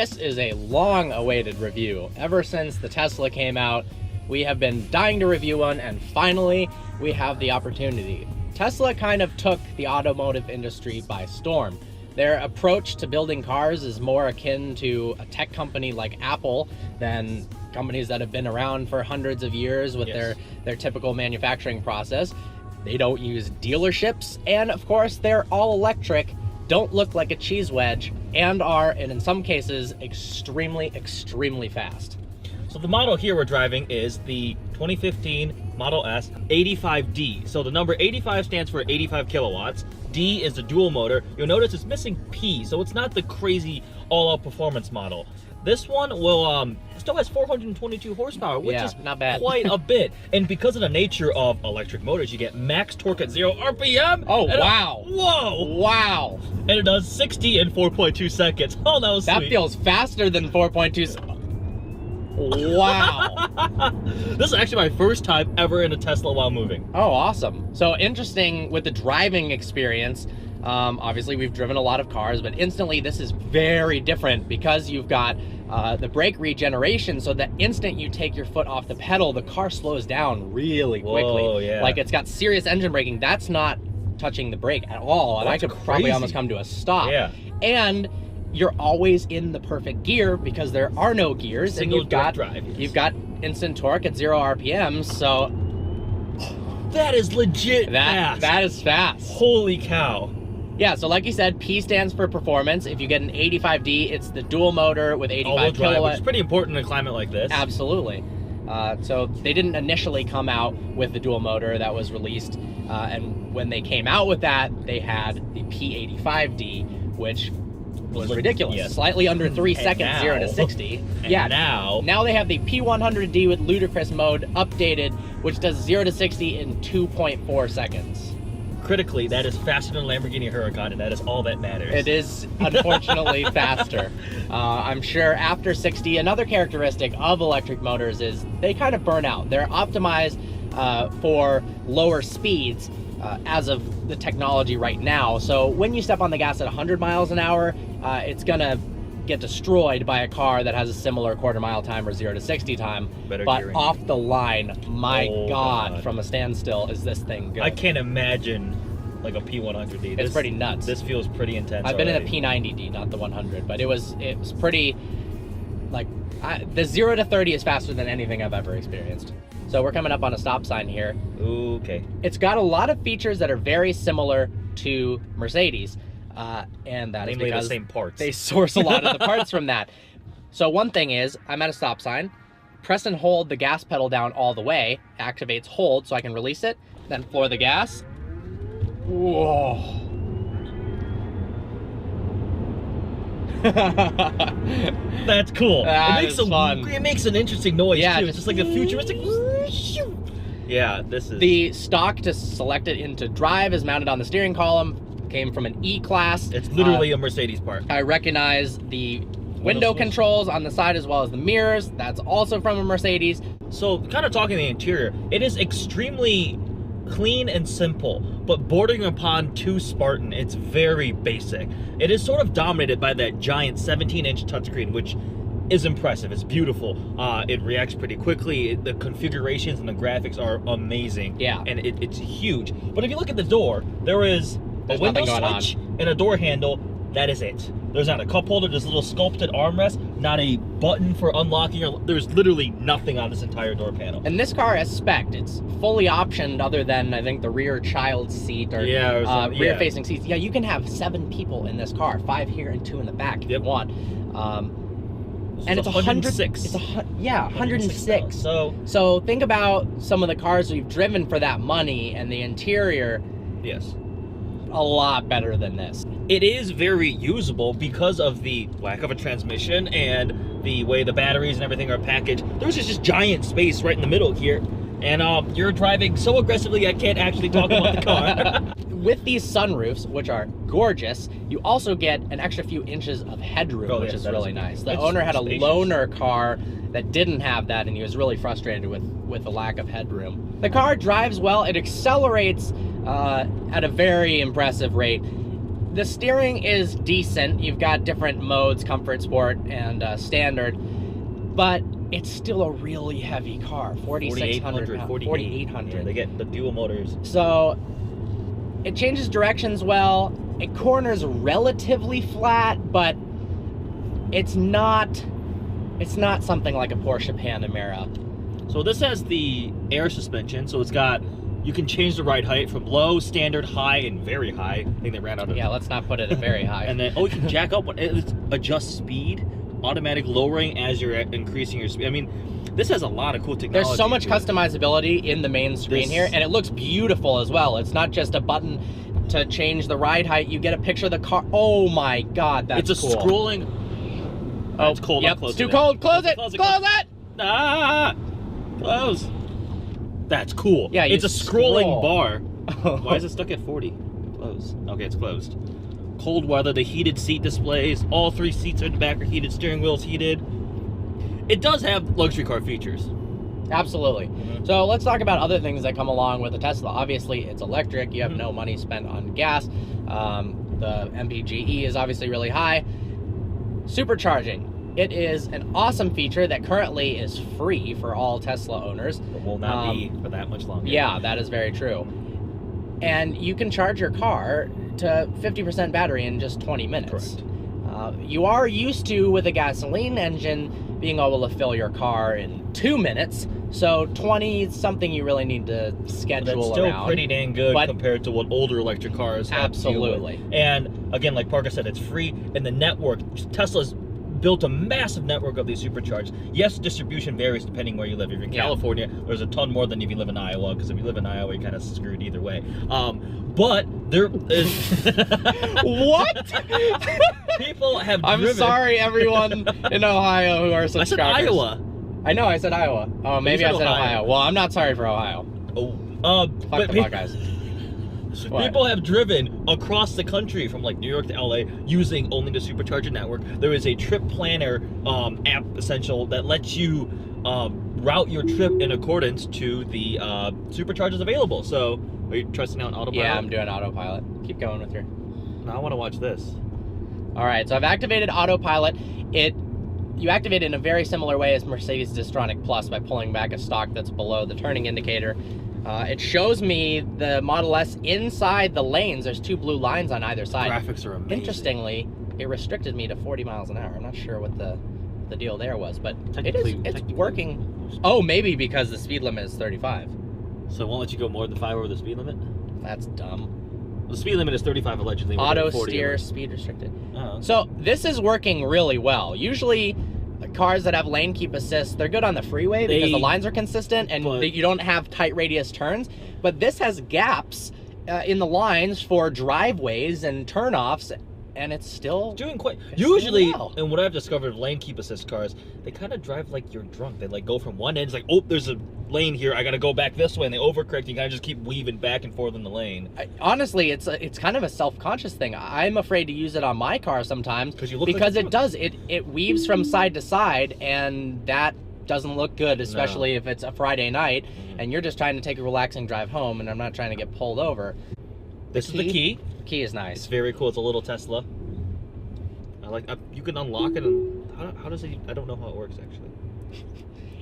this is a long-awaited review. Ever since the Tesla came out, we have been dying to review one, and finally, we have the opportunity. Tesla kind of took the automotive industry by storm. Their approach to building cars is more akin to a tech company like Apple than companies that have been around for hundreds of years with their typical manufacturing process. They don't use dealerships, and of course, they're all electric, don't look like a cheese wedge, and are, and in some cases, extremely, extremely fast. So the model here we're driving is the 2015 Model S 85D. So the number 85 stands for 85 kilowatts. D is the dual motor. You'll notice it's missing P, so it's not the crazy all-out performance model. This one will still has 422 horsepower, which is not bad. Quite a bit. And because of the nature of electric motors, you get max torque at 0 RPM. Oh, wow. Whoa. Wow. And it does 60 in 4.2 seconds. Oh, that was That sweet. feels faster than 4.2. Wow. This is actually my first time ever in a Tesla while moving. Oh, awesome. So interesting with the driving experience. Obviously, we've driven a lot of cars, but instantly this is very different because you've got the brake regeneration. So the instant you take your foot off the pedal, the car slows down really quickly. Whoa, yeah. Like it's got serious engine braking. That's not touching the brake at all. And I could probably almost come to a stop. Yeah. And you're always in the perfect gear because there are no gears. Single and you've got instant torque at 0 RPM. So that is legit fast. That is fast. Holy cow. Yeah, so like you said, P stands for performance. If you get an 85D, it's the dual motor with 85 kilowatts. Which is pretty important in a climate like this. Absolutely. So they didn't initially come out with the dual motor that was released. And when they came out with that, they had the P85D, which was ridiculous. Yes. Slightly under 3 seconds, now, 0 to 60. And yeah, now they have the P100D with ludicrous mode updated, which does 0 to 60 in 2.4 seconds. Critically, that is faster than Lamborghini Huracan, and that is all that matters. It is, unfortunately, faster. I'm sure after 60, another characteristic of electric motors is they kind of burn out. They're optimized for lower speeds as of the technology right now. So when you step on the gas at 100 miles an hour, it's gonna get destroyed by a car that has a similar quarter-mile time or 0 to 60 time. Better but gearing. off the line, my Oh, God, from a standstill, is this thing good. I can't imagine like a P100D. It's pretty nuts. This feels pretty intense. I've been in a P90D, not the 100, but it was pretty, like, the 0 to 30 is faster than anything I've ever experienced. So we're coming up on a stop sign here. Okay. It's got a lot of features that are very similar to Mercedes, and that is Namely because the same parts. they source a lot of the parts from that. So one thing is, I'm at a stop sign, press and hold the gas pedal down all the way, activates hold so I can release it, then floor the gas. Whoa. That's cool. That it makes is fun. It makes an interesting noise Yeah, too. It's just like a futuristic. Yeah, this is. The stock to select it into drive is mounted on the steering column. Came from an E-Class. It's literally a Mercedes part. I recognize the window controls on the side as well as the mirrors. That's also from a Mercedes. So, kind of talking the interior, it is extremely clean and simple, but bordering upon too Spartan. It's very basic. It is sort of dominated by that giant 17-inch touchscreen, which is impressive. It's beautiful. It reacts pretty quickly. The configurations and the graphics are amazing. Yeah. And it's huge. But if you look at the door, there is a There's window nothing going switch and a door handle. That is it. There's not a cup holder. There's a little sculpted armrest. Not a button for unlocking. There's literally nothing on this entire door panel. And this car is spec'd. It's fully optioned other than, I think, the rear child seat or rear-facing seats. Yeah, you can have 7 people in this car. 5 here and 2 in the back if you want. And it's 106. It's 106. So think about some of the cars we've driven for that money, and the interior, yes, a lot better than this. it is very usable because of the lack of a transmission and the way the batteries and everything are packaged. There's just giant space right in the middle here, and you're driving so aggressively I can't actually talk about the car. With these sunroofs, which are gorgeous, you also get an extra few inches of headroom, which is really nice. The owner had a loaner car that didn't have that, and he was really frustrated with the lack of headroom. The car drives well. It accelerates at a very impressive rate. the steering is decent. You've got different modes, comfort, sport, and standard, but it's still a really heavy car. 4,600 pounds, 4,800. Yeah, they get the dual motors. So it changes directions well. It corners relatively flat, but it's not something like a Porsche Panamera. So this has the air suspension, so it's got, you can change the ride height from low, standard, high, and very high. I think they ran out of... Yeah, let's not put it at very high. And then, you can jack up, adjust speed, automatic lowering as you're increasing your speed. I mean, this has a lot of cool technology. There's so much customizability in the main screen here, and it looks beautiful as well. It's not just a button to change the ride height. You get a picture of the car. Oh my God, that's cool. It's a scrolling... Oh, it's cold. Yep, it's too cold. Close it! Close it! Ah! Close. That's cool. Yeah, it's a scrolling scroll. bar. Why is it stuck at 40? Close. Okay, it's closed. Cold weather, the heated seat displays. All 3 seats in the back are heated. Steering wheel's heated. It does have luxury car features. Absolutely. Mm-hmm. So let's talk about other things that come along with a Tesla. Obviously, it's electric. You have no money spent on gas. The MPGe is obviously really high. Supercharging. It is an awesome feature that currently is free for all Tesla owners. It will not be for that much longer. Yeah, that is very true. And you can charge your car to 50% battery in just 20 minutes. Correct. You are used to, with a gasoline engine, being able to fill your car in 2 minutes. So 20 is something you really need to schedule That's still around. pretty dang good compared to what older electric cars have to deal with. Absolutely. And again, like Parker said, it's free. And the network, Tesla's built a massive network of these superchargers. Yes, distribution varies depending where you live. If you're in California, there's a ton more than if you live in Iowa, because if you live in Iowa, you're kind of screwed either way. But there is... What? People have driven... I'm sorry, everyone in Ohio who are I subscribers. said Iowa. I know, I said Iowa. Oh, maybe I said Ohio. Well, I'm not sorry for Ohio. Oh. Fuck the Buckeyes. People have driven across the country from like New York to LA using only the Supercharger network. There is a trip planner app essential that lets you route your trip in accordance to the superchargers available. So, are you trusting out autopilot? Yeah, I'm doing autopilot. Keep going with your... Now I want to watch this. All right, so I've activated autopilot. You activate it in a very similar way as Mercedes Distronic Plus by pulling back a stalk that's below the turning indicator. It shows me the Model S inside the lanes. There's 2 blue lines on either side. Graphics are amazing. Interestingly, it restricted me to 40 miles an hour. I'm not sure what the deal there was, but it's working. Oh, maybe because the speed limit is 35. So it won't let you go more than 5 over the speed limit? That's dumb. The speed limit is 35 allegedly. Auto steer, speed restricted. Oh, okay. So this is working really well. Usually cars that have lane keep assist, they're good on the freeway because the lines are consistent and you don't have tight radius turns. But this has gaps in the lines for driveways and turnoffs, and it's still doing quite usually well. And what I've discovered of lane keep assist cars, they kind of drive like you're drunk. They like go from one end, it's like, oh, there's a lane here, I gotta go back this way, and they overcorrect. You kind of just keep weaving back and forth in the lane. Honestly, it's kind of a self-conscious thing. I'm afraid to use it on my car sometimes because it weaves from side to side, and that doesn't look good, especially if it's a Friday night and you're just trying to take a relaxing drive home, and I'm not trying to get pulled over. This is the key. The key is nice. It's very cool. It's a little Tesla. I like. You can unlock it, and how does it? I don't know how it works actually.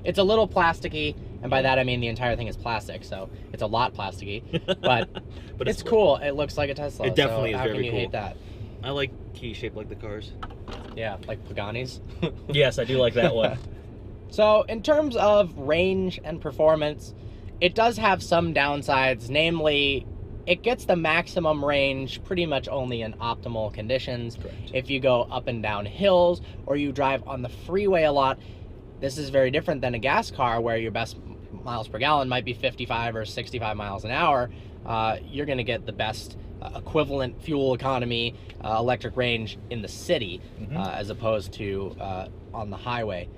It's a little plasticky, and by that I mean the entire thing is plastic, so it's a lot plasticky. But it's cool. It looks like a Tesla. It definitely is how very can you cool. hate that? I like keys shaped like the cars. Yeah, like Pagani's. Yes, I do like that one. So in terms of range and performance, it does have some downsides, namely it gets the maximum range pretty much only in optimal conditions. Correct. If you go up and down hills or you drive on the freeway a lot, this is very different than a gas car where your best miles per gallon might be 55 or 65 miles an hour. You're going to get the best equivalent fuel economy electric range in the city as opposed to on the highway.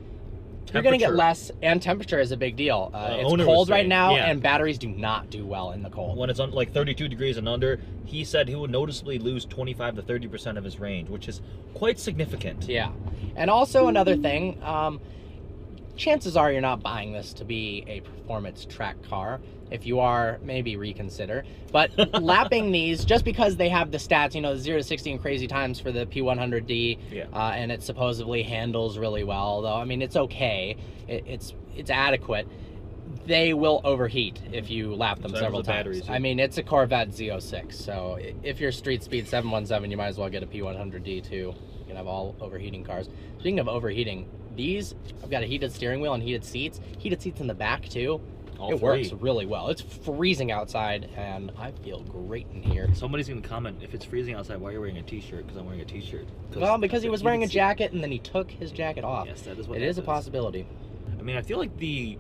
You're going to get less, and temperature is a big deal. It's cold right now, and batteries do not do well in the cold. When it's on like 32 degrees and under, he said he would noticeably lose 25 to 30% of his range, which is quite significant. Yeah. And also another thing, chances are you're not buying this to be a performance track car. If you are, maybe reconsider. But lapping these, just because they have the stats, you know, 0 to 60 in crazy times for the P100D, and it supposedly handles really well, though, I mean, it's okay. It's adequate. They will overheat if you lap them several times. Batteries, I mean, it's a Corvette Z06, so if you're street speed 717, you might as well get a P100D too. You can have all overheating cars. Speaking of overheating, these, I've got a heated steering wheel and heated seats in the back too. It works really well. It's freezing outside, and I feel great in here. Somebody's gonna comment, if it's freezing outside, why are you wearing a t-shirt? Because I'm wearing a t-shirt. Well, because he was wearing a jacket, and then he took his jacket off. Yes, that is what it is a possibility. I mean, I feel like the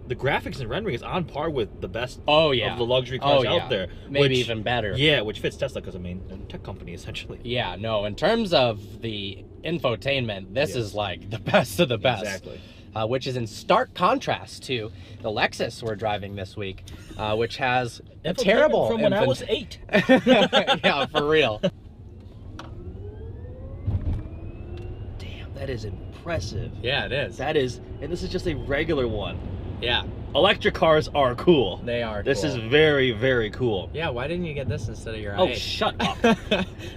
graphics and rendering is on par with the best of the luxury cars out there. Maybe even better. Yeah, which fits Tesla because, I mean, they're a tech company, essentially. Yeah, no, in terms of the infotainment, this is like the best of the best. Exactly. Which is in stark contrast to the Lexus we're driving this week, which has a terrible from when I was 8. Yeah, for real. Damn, that is impressive. Yeah, it is. That is, and this is just a regular one. Yeah. Electric cars are cool. They are This cool. is very, very cool. Yeah, why didn't you get this instead of your Oh, i8? shut up.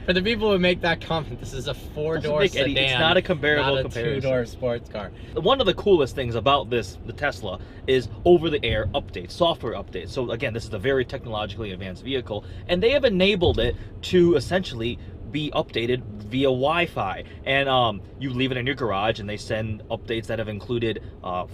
For the people who make that comment, this is a 4-door sedan. It's not a comparable not a comparison. 2-door sports car. One of the coolest things about the Tesla, is over-the-air updates, software updates. So again, this is a very technologically advanced vehicle, and they have enabled it to essentially be updated via Wi-Fi. And you leave it in your garage, and they send updates that have included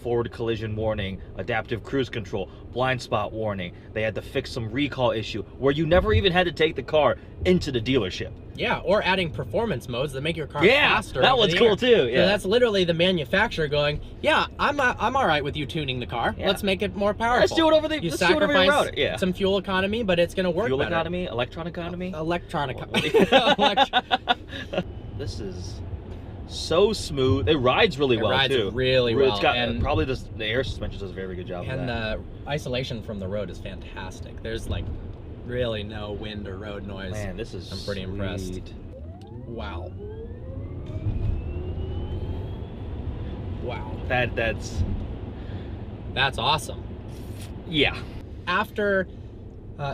forward collision warning, adaptive cruise control, blind spot warning. They had to fix some recall issue where you never even had to take the car into the dealership. Yeah, or adding performance modes that make your car faster. That one's cool too. Yeah, so that's literally the manufacturer going, yeah, I'm all right with you tuning the car. Yeah. Let's make it more powerful. Let's do it over the. You let's do it over your router. Yeah. some fuel economy, but it's gonna work Fuel better. economy, electron economy. This is so smooth. It rides really well rides too. Really well. It's got and probably the air suspension does a very good job. And of that. the isolation from the road is fantastic. There's like really no wind or road noise. Man, this is. I'm pretty impressed. sweet. Wow. Wow. That's awesome. yeah. After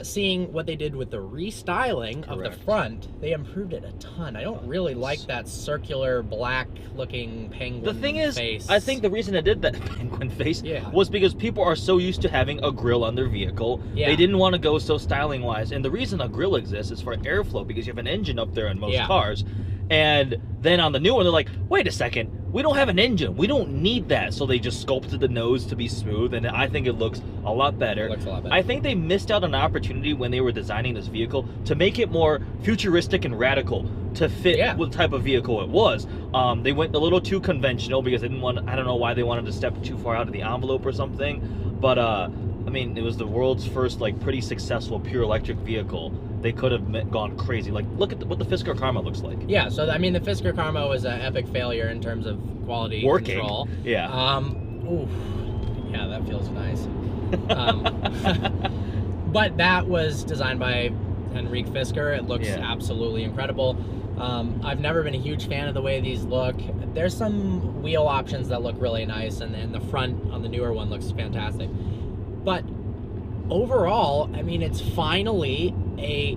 seeing what they did with the restyling of the Correct. front, they improved it a ton. I don't really like that circular black-looking penguin The thing is, face. I think the reason I did that penguin face was because people are so used to having a grill on their vehicle. Yeah. They didn't want to go so styling-wise. And the reason a grill exists is for airflow, because you have an engine up there in most cars. And then on the new one, they're like, wait a second, we don't have an engine. We don't need that. So they just sculpted the nose to be smooth, and I think it looks a lot better. It looks a lot better. I think they missed out on an opportunity when they were designing this vehicle to make it more futuristic and radical to fit what type of vehicle it was. They went a little too conventional because they didn't want, I don't know why they wanted to step too far out of the envelope or something. But, I mean, it was the world's first, like, pretty successful pure electric vehicle. They could have gone crazy. Like, look at what the Fisker Karma looks like. Yeah, so, I mean, the Fisker Karma was an epic failure in terms of quality control. Yeah. Oof. Yeah, that feels nice. But that was designed by Henrik Fisker. It looks absolutely incredible. I've never been a huge fan of the way these look. There's some wheel options that look really nice, and then the front on the newer one looks fantastic. But overall, I mean, it's finally a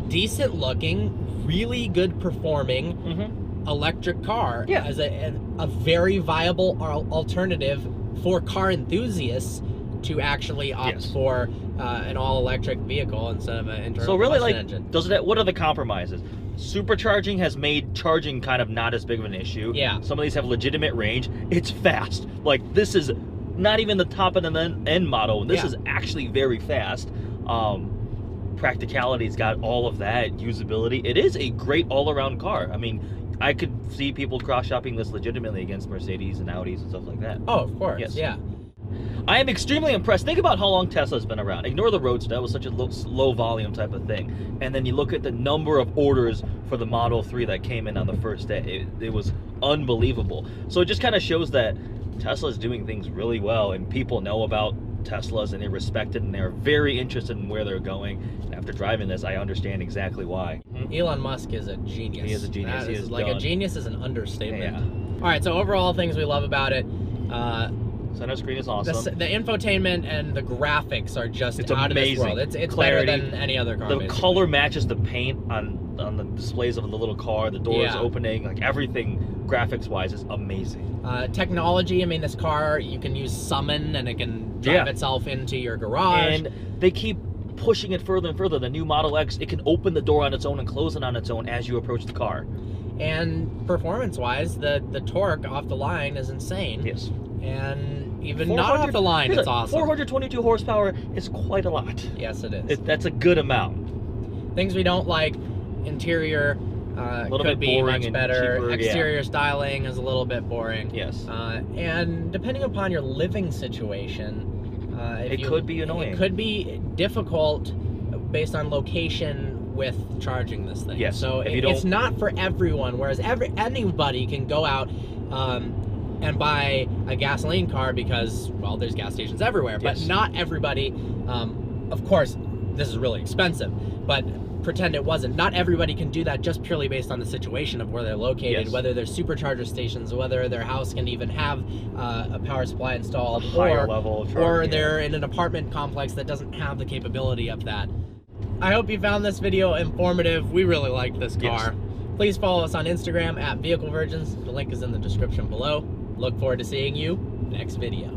decent looking, really good performing electric car as a very viable alternative for car enthusiasts to actually opt for an all-electric vehicle instead of an internal combustion engine. What are the compromises? Supercharging has made charging kind of not as big of an issue. Yeah. Some of these have legitimate range. It's fast. Like, this is not even the top of the end model. This is actually very fast. Practicality's got all of that. Usability. It is a great all-around car. I mean, I could see people cross-shopping this legitimately against Mercedes and Audis and stuff like that. Oh, of course. Yeah. I am extremely impressed. Think about how long Tesla's been around. Ignore the Roadster. That was such a low volume type of thing. And then you look at the number of orders for the Model 3 that came in on the first day. It was unbelievable. So it just kind of shows that Tesla's doing things really well, and people know about Teslas, and they're respected, and they're very interested in where they're going. And after driving this, I understand exactly why. Elon Musk is a genius. He is a genius. A genius is an understatement. Yeah. All right, so overall things we love about it. Center screen is The, awesome. the infotainment and the graphics are just It's out amazing. of this world. It's Clarity. better than any other car. The basically. color matches the paint on the displays of the little car, the doors Yeah. opening, like everything graphics wise is amazing. Technology, I mean, this car, you can use summon and it can drive Yeah. itself into your garage. And they keep pushing it further and further. The new Model X, it can open the door on its own and close it on its own as you approach the car. And performance-wise, the torque off the line is insane. Yes. And even not off the line, here's it's a- awesome. 422 horsepower is quite a lot. Yes, it is. That's a good amount. Things we don't like, interior little could bit be boring much and better. cheaper, yeah. Exterior styling is a little bit boring. Yes. And depending upon your living situation, It could be annoying. It could be difficult based on location with charging this thing. Yes, So if you it's don't- not for everyone. Whereas anybody can go out and buy a gasoline car because, well, there's gas stations everywhere. But Yes. not everybody. Of course, this is really expensive, but pretend it wasn't. Not everybody can do that just purely based on the situation of where they're located, Yes. whether there's supercharger stations, whether their house can even have a power supply installed, Higher level of or charging, they're in an apartment complex that doesn't have the capability of that. I hope you found this video informative. We really liked this car. Yes. Please follow us on Instagram at Vehicle Virgins. The link is in the description below. Look forward to seeing you next video.